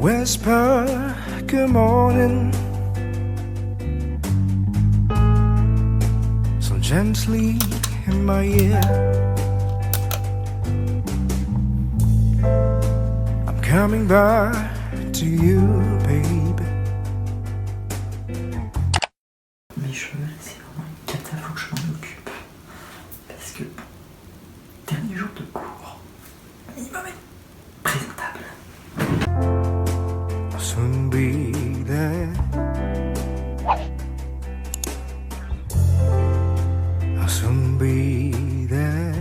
Whisper good morning so gently in my ear. I'm coming back to you, baby. Mes cheveux, c'est vraiment une cata, faut que je m'en occupe. Parce que, dernier jour de cours, minimum présentable. I'll soon be there. I'll soon be there.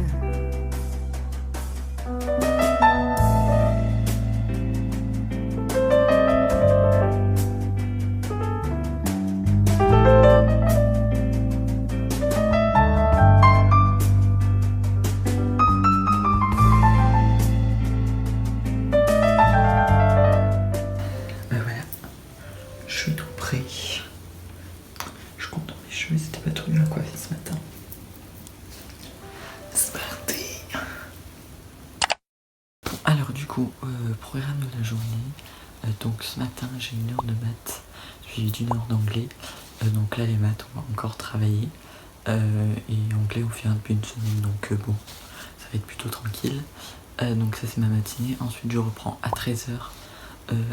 Je suis tout prêt. Je compte dans mes cheveux, c'était pas trop bien à coiffer ce matin. C'est parti. Alors du coup, programme de la journée. Donc ce matin j'ai une heure de maths, suivi d'une heure d'anglais. Donc là les maths on va encore travailler. Et anglais on fait un depuis une semaine, donc bon, ça va être plutôt tranquille. Donc ça c'est ma matinée. Ensuite je reprends à 13h.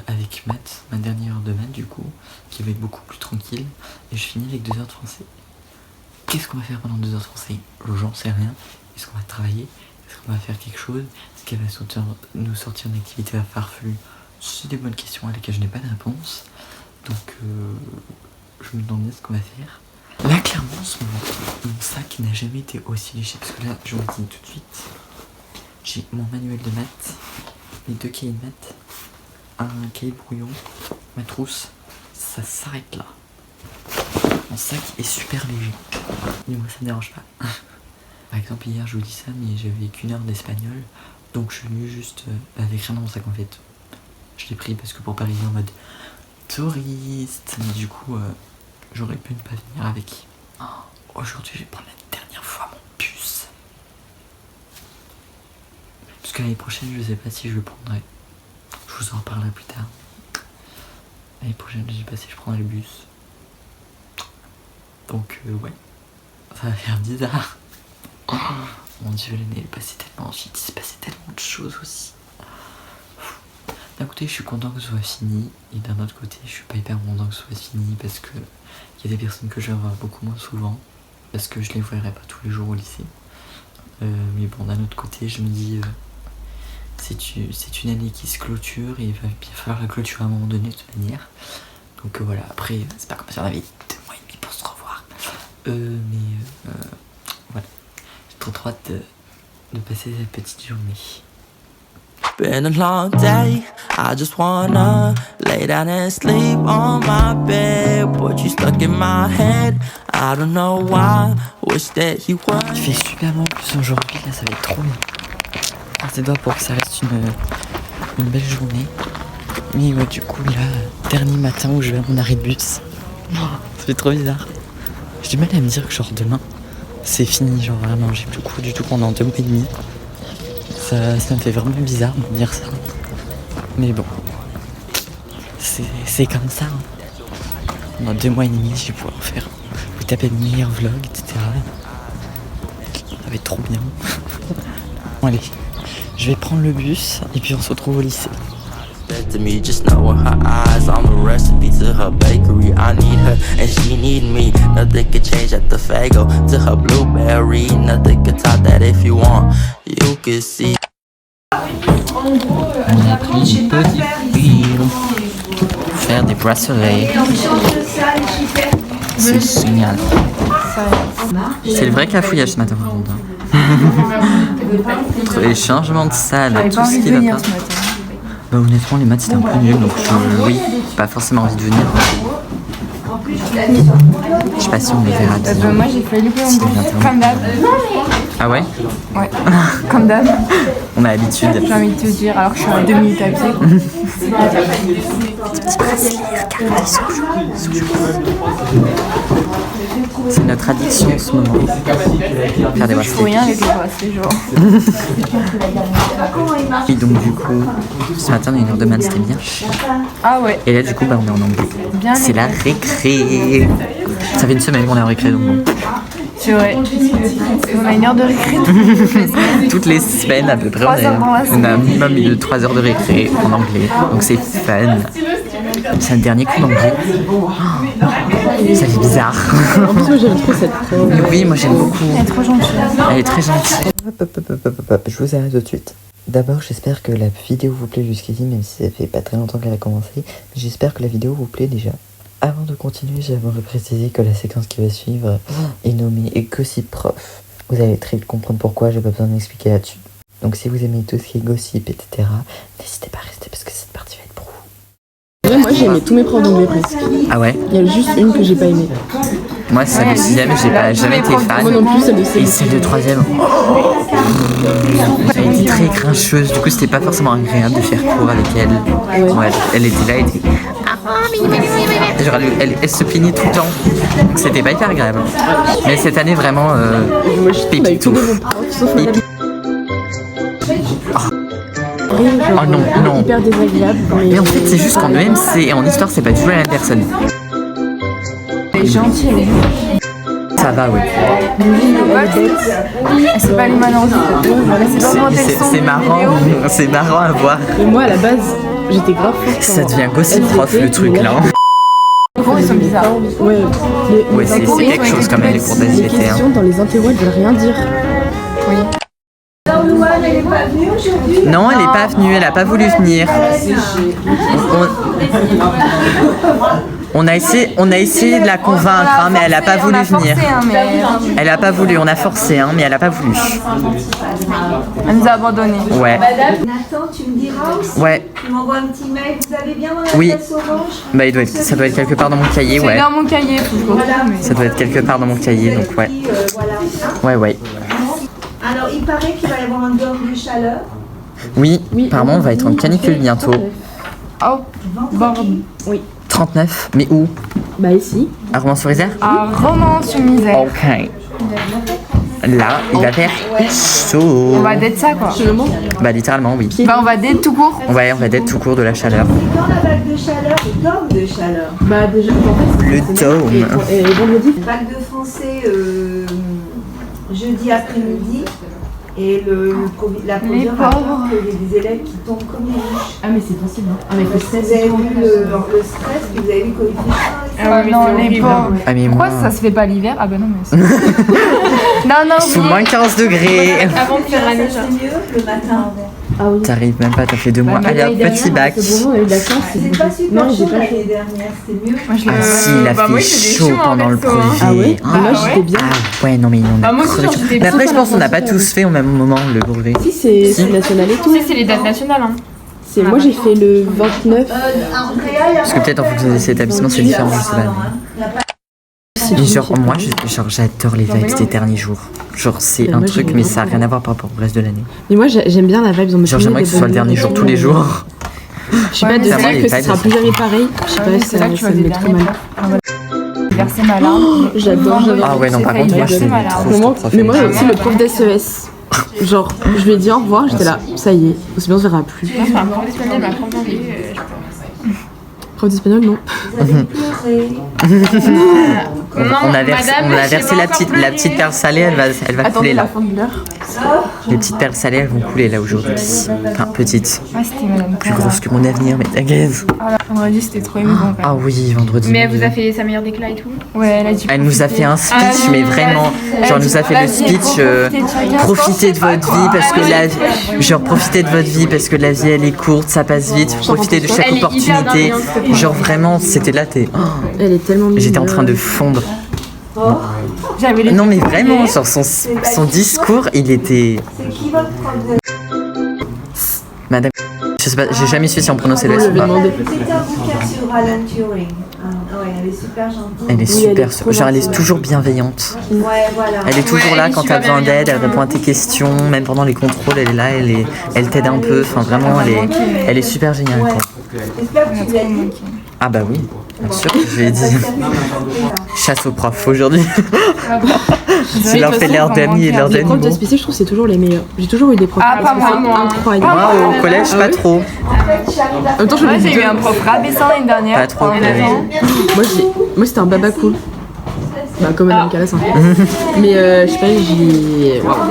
Avec maths, ma dernière heure de maths du coup, qui va être beaucoup plus tranquille, et je finis avec 2 heures de français. Qu'est-ce qu'on va faire pendant 2 heures de français? J'en sais rien. Est-ce qu'on va travailler? Est-ce qu'on va faire quelque chose? Est-ce qu'elle va nous sortir une activité à farfelu? C'est des bonnes questions à lesquelles je n'ai pas de réponse. Donc je me demande bien ce qu'on va faire. Là clairement en ce moment, mon sac n'a jamais été aussi léger, parce que là je vous le dis tout de suite, j'ai mon manuel de maths, les 2 cahiers de maths, un cahier brouillon, ma trousse, ça s'arrête là. Mon sac est super léger. Mais moi ça me dérange pas. Par exemple hier je vous dis ça, mais j'avais qu'une heure d'espagnol, donc je suis venu juste avec rien dans mon sac en fait. Je l'ai pris parce que pour pas arriver en mode touriste, mais du coup j'aurais pu ne pas venir avec. Aujourd'hui je vais prendre la dernière fois mon bus. Parce que l'année prochaine je sais pas si je le prendrai. Je vous en reparlerai plus tard. L'année prochaine, je sais pas si je prendrai le bus. Donc, ouais. Ça va faire bizarre. Oh, mon dieu, l'année est passée tellement vite. Il s'est passé tellement de choses aussi. D'un côté, je suis content que ce soit fini. Et d'un autre côté, je suis pas hyper content que ce soit fini. Parce que il y a des personnes que je vais voir beaucoup moins souvent. Parce que je les verrai pas tous les jours au lycée. Mais bon, d'un autre côté, je me dis... c'est une année qui se clôture et il va bien falloir la clôturer à un moment donné de toute manière. Donc voilà, après c'est pas comme si on avait 2 mois et demi pour se revoir. Voilà, j'ai trop hâte de passer cette petite journée. Been a long day, I just wanna lay down and sleep on my bed. But you stuck in my head, I don't know why, wish that you were. Il fait super bon en plus aujourd'hui, là ça va être trop bien. C'est doigt pour que ça reste une belle journée. Mais ouais, du coup là, dernier matin où je vais à mon arrêt de bus, ça fait trop bizarre. J'ai du mal à me dire que genre demain c'est fini, genre vraiment j'ai plus cours du tout pendant 2 mois et demi. Ça me fait vraiment bizarre de dire ça. Mais bon, c'est comme ça. Pendant 2 mois et demi je vais pouvoir vous taper le meilleur vlog, etc. Ça va être trop bien. Bon allez. Je vais prendre le bus et puis on se retrouve au lycée. To me, just knowing her eyes, I'm a recipe to her bakery. I need her and she need me. Nothing could change at the Fago to her blueberry. Nothing could top that if you want. You could see. On a pris une petite fil pour faire des bracelets. C'est génial. C'est le vrai cafouillage ce matin, par contre. Entre les changements de salle, tout ce qui va pas. Bah honnêtement les maths c'était un peu nul, donc oui, pas forcément envie de venir. Je sais pas si on les verra demain. Moi j'ai fait l'hyper comme d'hab. Ah ouais? Ouais, comme d'hab. On a l'habitude. J'ai envie de te dire, alors que je suis à 2 minutes à pied. Des petits bracelets, regarde, ils sont chauds. C'est notre addiction en ce moment. Faire des Je fous rien avec les bracelets, genre. Et donc du coup, ce matin on a une heure de maths, c'était bien chiant. Ah ouais, Et là du coup bah, on est en anglais. bien C'est la récré. Ça fait une semaine qu'on est en récré donc bon. c'est vrai. On a une heure de récré. Toutes les semaines à peu près 3 heures dans la on a un minimum de 3 heures de récré en anglais. Donc c'est fun. C'est un dernier coup d'anglais. Oh, ça fait bizarre. En plus, moi j'aime trop cette prof. Oui, moi j'aime beaucoup. Elle est trop gentille. Elle est très gentille. Je vous arrête tout de suite. D'abord, j'espère que la vidéo vous plaît jusqu'ici, même si ça fait pas très longtemps qu'elle a commencé. Mais j'espère que la vidéo vous plaît déjà. Avant de continuer, j'aimerais préciser que la séquence qui va suivre est nommée Gossip Prof. Vous allez très vite comprendre pourquoi, j'ai pas besoin d'expliquer là-dessus. Donc si vous aimez tout ce qui est gossip, etc., n'hésitez pas à rester parce que cette partie va être pour vous. Ouais, moi j'ai aimé tous mes profs d'anglais presque. Ah ouais? Il y a juste une que j'ai pas aimée. Moi, celle de 6ème, j'ai pas jamais été fan. Moi non plus, celle de Et celle de 3ème, elle était très grincheuse. Du coup, c'était pas forcément agréable de faire cours avec elle. Ouais, elle était là, elle était. Genre, elle se plaignait tout le temps. Donc, c'était pas hyper agréable. Mais cette année, vraiment, Moi je trouve qu'on a eu tous pépito. des bons profs, sauf madame. Oh non, non. Hyper désagréable. Mais en fait, c'est juste qu'en EMC et en histoire, c'est pas toujours la même personne. Elle est gentille, elle est Ça va, oui. Elle sait pas les malheurs aussi. Elle sait pas monter le son. C'est marrant, c'est marrant à voir. Mais moi à la base, j'étais grave forte. Ça devient gossip prof le truc là. Les cours, ils sont bizarres. Ouais, Ouais, c'est quelque chose quand même les cours les d'SVT. questions dans les interro, elles veulent rien dire. Oui. Non, elle est pas venue, elle a pas voulu venir. On a essayé de la convaincre, hein, mais elle a pas voulu venir. Elle a pas voulu, on a forcé, hein, mais elle a pas voulu. Elle nous a abandonnés. Ouais. Nathan, tu me diras aussi. Ouais. Tu m'envoies un petit mail. Vous avez bien dans la Oui. pièce orange. Bah ça doit être quelque part dans mon cahier, C'est ouais. dans mon cahier, faut que je retrouve, mais... Ça doit être quelque part dans mon cahier, donc ouais. Puis, voilà. Ouais, ouais. Alors, il paraît qu'il va y avoir un dehors de chaleur. Oui, apparemment on va être en canicule bientôt. Oh, Bordeaux. 39, mais où? Bah ici. À Romans-sur-Isère? À Romans-sur-Isère. Ok. Là, il va faire chaud. On va d'être ça, quoi. Bah littéralement, oui. Bah, on va d'être tout court. Ouais, on va d'être tout court de la chaleur. Dans la vague de chaleur, le dôme de chaleur. Bah déjà, en fait, Le dôme. et vendredi. Vague de français jeudi après-midi. Et la proviseure rapporte qu'il y a des élèves qui tombent comme des mouches. Ah mais c'est possible. Ah mais Vous avez vu le stress, puis vous avez vu le coefficient. Ah non, les pauvres. Ah mais Pourquoi moi, ça se fait pas l'hiver? Ah bah non, mais... non, sous moins 15 degrés. Avant de faire la neige. C'est mieux le matin. Ah oui. T'arrives même pas, t'as fait 2 mois. Allez hop, petit bac. C'est bon, on a eu de la chance. C'est pas super Non, j'ai chaud pas l'année dernière, c'était mieux. Moi, je l'ai... Ah si, il a bah, moi, fait j'ai des chaud cheveux en pendant le perso, hein. brevet. Ah ouais. Ah, Moi j'étais bien. ouais, non mais on a Ah, moi aussi, crevé. genre, j'étais Mais après, bien je pense qu'on n'a pas à la tous fait au même moment le brevet. Si c'est national et tout. C'est les dates nationales, hein. C'est moi j'ai fait le 29. Parce que peut-être en fonction de cet établissement, c'est différent, je sais pas. Mais genre, moi, j'adore les vibes des derniers jours. Genre, c'est Mais un moi, truc, j'aime mais bien. ça n'a rien à voir par rapport au reste de l'année. Mais moi j'aime bien la vibe. Genre, j'aimerais que ce soit le dernier jour tous les jours. Je sais Ouais, pas, mais de c'est dire là que que ce les sera vibes, plus jamais pareil. Je sais pas, C'est là que tu ça vas me des met trop derniers mal. verser ma larme. J'adore. Ah ouais, non, par contre, moi, je l'aimais trop, ce prof. Mais moi aussi le prof d'SES. Genre, je lui ai dit au revoir, j'étais là, ça y est, aussi bien on se verra plus. Moi, c'est un prof d'espagnol, ma prof d'anglais, Prof d'espagnol, non. On a versé la petite perle salée, elle va couler Attendez la là. fin de l'heure. Les petites perles salées, elles vont couler là aujourd'hui. Enfin, petites. Ah, c'était madame Plus grosses que mon avenir, mais t'inquiète. Ah, vendredi, c'était trop émouvant. Ah oui, vendredi. Mais elle vous a fait sa meilleure déclat et tout? Ouais, elle a dit. Elle nous a fait un speech, mais vraiment, genre elle nous a fait le speech, profitez de votre vie parce que profitez de votre vie parce que la vie elle est courte, ça passe vite, profitez de chaque Elle est hyper opportunité. bienveillante. Genre vraiment, c'était là, Elle est tellement mignonne. j'étais en train de fondre. J'avais les. Non mais vraiment, genre son discours, il était. C'est qui votre prof de... Madame, je sais pas, j'ai jamais su si on prononçait le On S ou lui pas. avait demandé. C'est un bouquin sur Alan Turing. Ah ouais, elle est super gentille. Elle est Oui, elle super, est trop genre elle est gentille. toujours bienveillante. Ouais, voilà. Elle est toujours Ouais, là elle est quand super t'as besoin d'aide, elle bienveillante. répond à tes questions, même pendant les contrôles, elle est là, elle t'aide un peu. Enfin vraiment, elle est super géniale. Quoi. J'espère que tu l'as dit. Ah bah oui. Bien sûr, je lui ai dit chasse aux profs aujourd'hui. Tu leur fais l'air d'amis et l'air Les profs de d'animaux. spécial, je trouve que c'est toujours les meilleurs. J'ai toujours eu des profs. Ah, pas moi. Incroyable. Moi, au collège, pas trop. En même temps, Moi, j'ai eu un prof rabaissant l'année dernière. Pas trop. Moi, c'était un baba cool. Bah, comme Anne Calas, un peu. Mais je sais pas, j'ai. Waouh.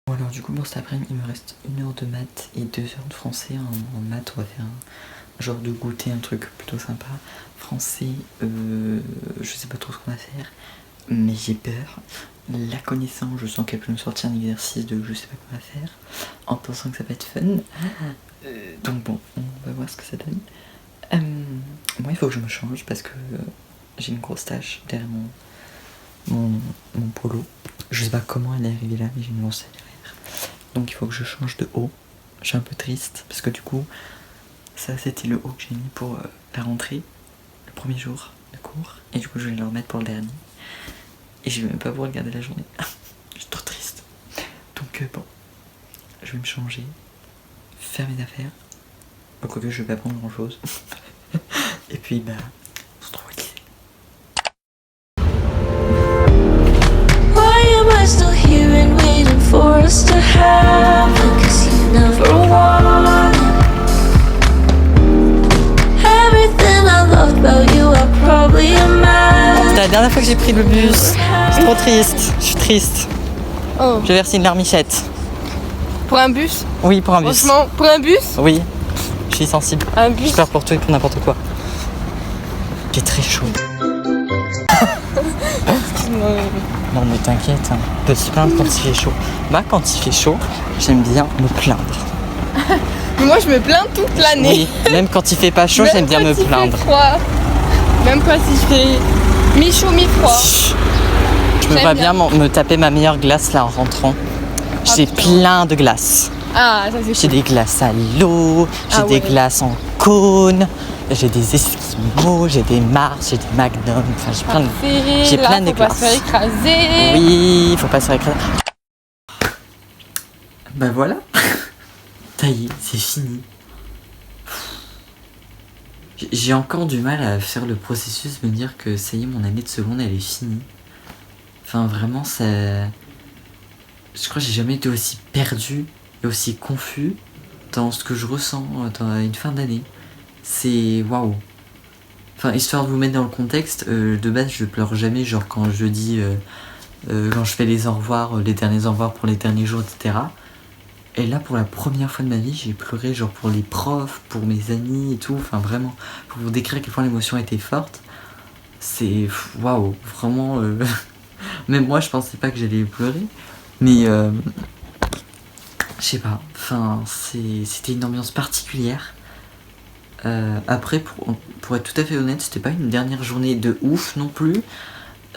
Bon alors du coup pour cet après-midi il me reste 1 heure de maths et 2 heures de français. En maths on va faire un genre de goûter, un truc plutôt sympa. Français, je sais pas trop ce qu'on va faire, mais j'ai peur. La connaissance, je sens qu'elle peut nous sortir un exercice de je sais pas quoi faire, en pensant que ça va être fun. Donc bon, on va voir ce que ça donne. Moi il faut que je me change parce que j'ai une grosse tache derrière mon polo. Je sais pas comment elle est arrivée là, mais j'ai une grosse tache derrière. Donc il faut que je change de haut. Je suis un peu triste parce que du coup, ça c'était le haut que j'ai mis pour la rentrée, le premier jour de cours. Et du coup, je vais le remettre pour le dernier. Et je vais même pas pouvoir regarder la journée. Je suis trop triste. Donc bon, je vais me changer, faire mes affaires. Quoique je vais pas prendre grand chose. Et puis bah, on se retrouve au lycée. Why am I still here and waiting for us to happen? 'Cause you never wanted everything I loved about you. I probably imagined. C'est la dernière fois que j'ai pris le bus. C'est trop triste. Je suis triste. Oh. J'ai versé une larmichette. Pour un bus? Oui, pour un bus. Franchement, pour un bus? Oui, je suis sensible. Un bus? J'ai peur pour tout et pour n'importe quoi. J'ai très chaud. Non mais t'inquiète, hein. On peut se plaindre quand il fait chaud. Moi quand il fait chaud, j'aime bien me plaindre. Moi, je me plains toute l'année. Oui, même quand il fait pas chaud, j'aime bien me plaindre. Froid. Même quand il fait mi-chaud, mi-froid. Je me vois bien me taper ma meilleure glace là en rentrant. J'ai plein de glaces. Ah, ça c'est J'ai des glaces à l'eau, j'ai des glaces en cône, j'ai des esquimaux, j'ai des Mars, j'ai des Magnum, enfin j'ai plein de Faut pas se glaces. faire écraser. Oui, faut pas se faire écraser. Bah voilà, ça y est, c'est fini. J'ai encore du mal à faire le processus, me dire que ça y est, mon année de seconde elle est finie. Enfin vraiment, ça... Je crois que j'ai jamais été aussi perdu et aussi confus dans ce que je ressens dans une fin d'année. C'est waouh. Enfin, histoire de vous mettre dans le contexte, de base je pleure jamais, genre quand je dis, quand je fais les au revoir, les derniers au revoir pour les derniers jours, etc. Et là, pour la première fois de ma vie, j'ai pleuré genre pour les profs, pour mes amis et tout, enfin vraiment, pour vous décrire à quel point l'émotion était forte. C'est waouh, vraiment, même moi je pensais pas que j'allais pleurer, mais je sais pas, enfin c'était une ambiance particulière. Après, pour être tout à fait honnête, c'était pas une dernière journée de ouf non plus,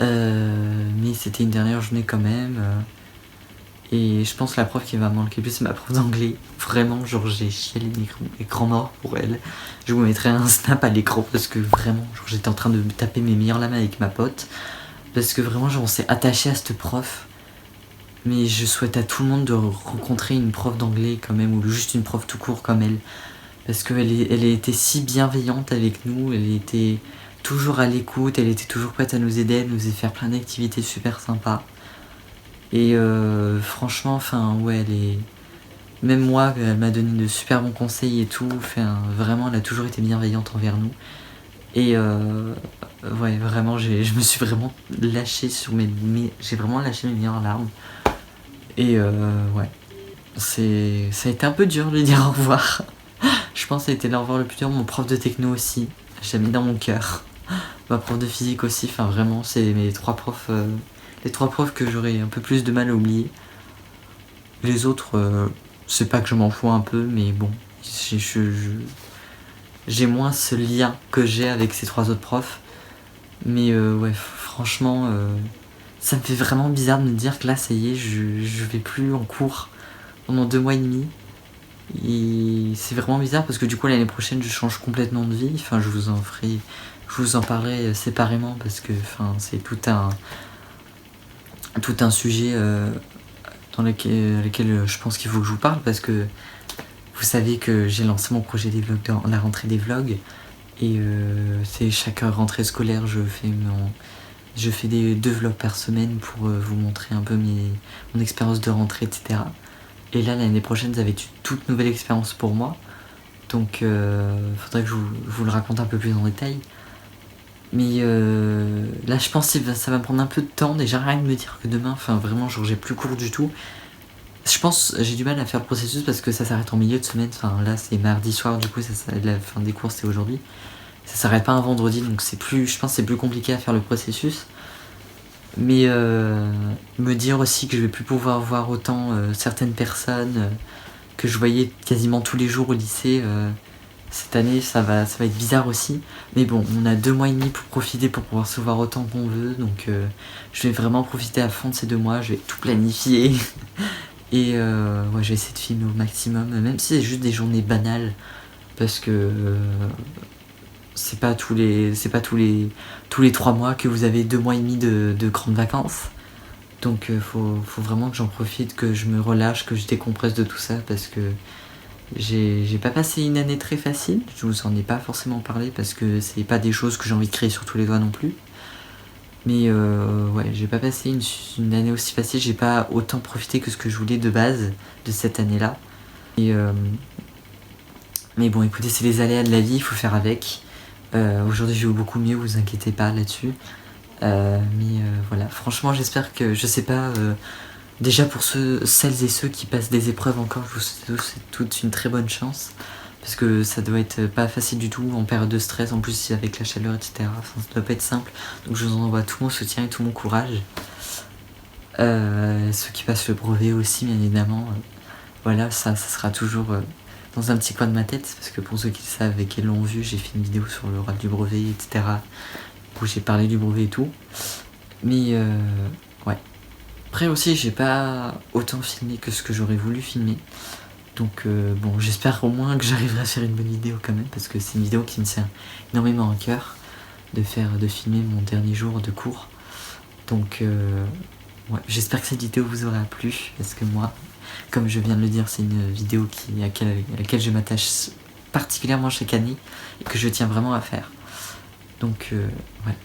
mais c'était une dernière journée quand même. Et je pense que la prof qui va me manquer le plus, c'est ma prof d'anglais. Vraiment, genre j'ai chialé les grands morts pour elle. Je vous mettrai un snap à l'écran parce que vraiment, genre j'étais en train de me taper mes meilleures lames avec ma pote. Parce que vraiment, genre on s'est attaché à cette prof. Mais je souhaite à tout le monde de rencontrer une prof d'anglais quand même, ou juste une prof tout court comme elle. Parce qu'elle était si bienveillante avec nous, elle était toujours à l'écoute, elle était toujours prête à nous aider, elle nous faisait faire plein d'activités super sympas. Et franchement, enfin ouais, même moi, elle m'a donné de super bons conseils et tout, enfin, vraiment, elle a toujours été bienveillante envers nous. Et ouais, vraiment, je me suis vraiment lâché j'ai vraiment lâché mes meilleures larmes. Et ouais, ça a été un peu dur de lui dire au revoir. Je pense que ça a été l'au revoir le plus dur. Mon prof de techno aussi, j'ai mis dans mon cœur. Ma prof de physique aussi, enfin vraiment, c'est mes trois profs, les trois profs que j'aurais un peu plus de mal à oublier. Les autres, c'est pas que je m'en fous un peu, mais bon, j'ai moins ce lien que j'ai avec ces trois autres profs. Mais ouais, franchement, ça me fait vraiment bizarre de me dire que là, ça y est, je vais plus en cours pendant 2 mois et demi. Et c'est vraiment bizarre parce que du coup l'année prochaine je change complètement de vie. Enfin, je vous en parlerai séparément parce que enfin, c'est tout un sujet dans lequel je pense qu'il faut que je vous parle, parce que vous savez que j'ai lancé mon projet des vlogs dans la rentrée des vlogs. Et c'est chaque rentrée scolaire, je fais des 2 vlogs par semaine pour vous montrer un peu mon expérience de rentrée, etc. Et là, l'année prochaine, ça va être une toute nouvelle expérience pour moi. Donc, faudrait que je vous le raconte un peu plus en détail. Mais là, je pense que ça va me prendre un peu de temps. Déjà, rien de me dire que demain, enfin vraiment, genre, j'ai plus cours du tout. Je pense j'ai du mal à faire le processus parce que ça s'arrête en milieu de semaine. Enfin, là, c'est mardi soir, du coup, la fin des cours, c'est aujourd'hui. Ça s'arrête pas un vendredi, donc je pense que c'est plus compliqué à faire le processus. Mais me dire aussi que je vais plus pouvoir voir autant certaines personnes que je voyais quasiment tous les jours au lycée. Cette année, ça va être bizarre aussi. Mais bon, on a 2 mois et demi pour profiter, pour pouvoir se voir autant qu'on veut. Donc je vais vraiment profiter à fond de ces 2 mois. Je vais tout planifier. Et ouais, je vais essayer de filmer au maximum. Même si c'est juste des journées banales. Parce que c'est pas tous les 3 mois que vous avez 2 mois et demi de grandes vacances. Donc faut vraiment que j'en profite, que je me relâche, que je décompresse de tout ça. Parce que j'ai pas passé une année très facile, je vous en ai pas forcément parlé parce que c'est pas des choses que j'ai envie de créer sur tous les doigts non plus. Mais ouais, j'ai pas passé une année aussi facile, j'ai pas autant profité que ce que je voulais de base de cette année-là. Mais bon, écoutez, c'est les aléas de la vie, il faut faire avec. Aujourd'hui, je vais beaucoup mieux, vous inquiétez pas là-dessus. Mais voilà, franchement, j'espère que, je sais pas... Déjà pour celles et ceux qui passent des épreuves encore, je vous souhaite toute une très bonne chance. Parce que ça doit être pas facile du tout en période de stress, en plus avec la chaleur, etc. Enfin, ça doit pas être simple. Donc je vous envoie tout mon soutien et tout mon courage. Ceux qui passent le brevet aussi, bien évidemment. Voilà, ça sera toujours dans un petit coin de ma tête. Parce que pour ceux qui le savent et qui l'ont vu, j'ai fait une vidéo sur le rôle du brevet, etc. Où j'ai parlé du brevet et tout. Mais ouais. Après aussi, j'ai pas autant filmé que ce que j'aurais voulu filmer. Donc bon, j'espère au moins que j'arriverai à faire une bonne vidéo quand même. Parce que c'est une vidéo qui me tient énormément à cœur de filmer mon dernier jour de cours. Donc ouais, j'espère que cette vidéo vous aura plu. Parce que moi, comme je viens de le dire, c'est une vidéo à laquelle je m'attache particulièrement chaque année. Et que je tiens vraiment à faire. Donc ouais.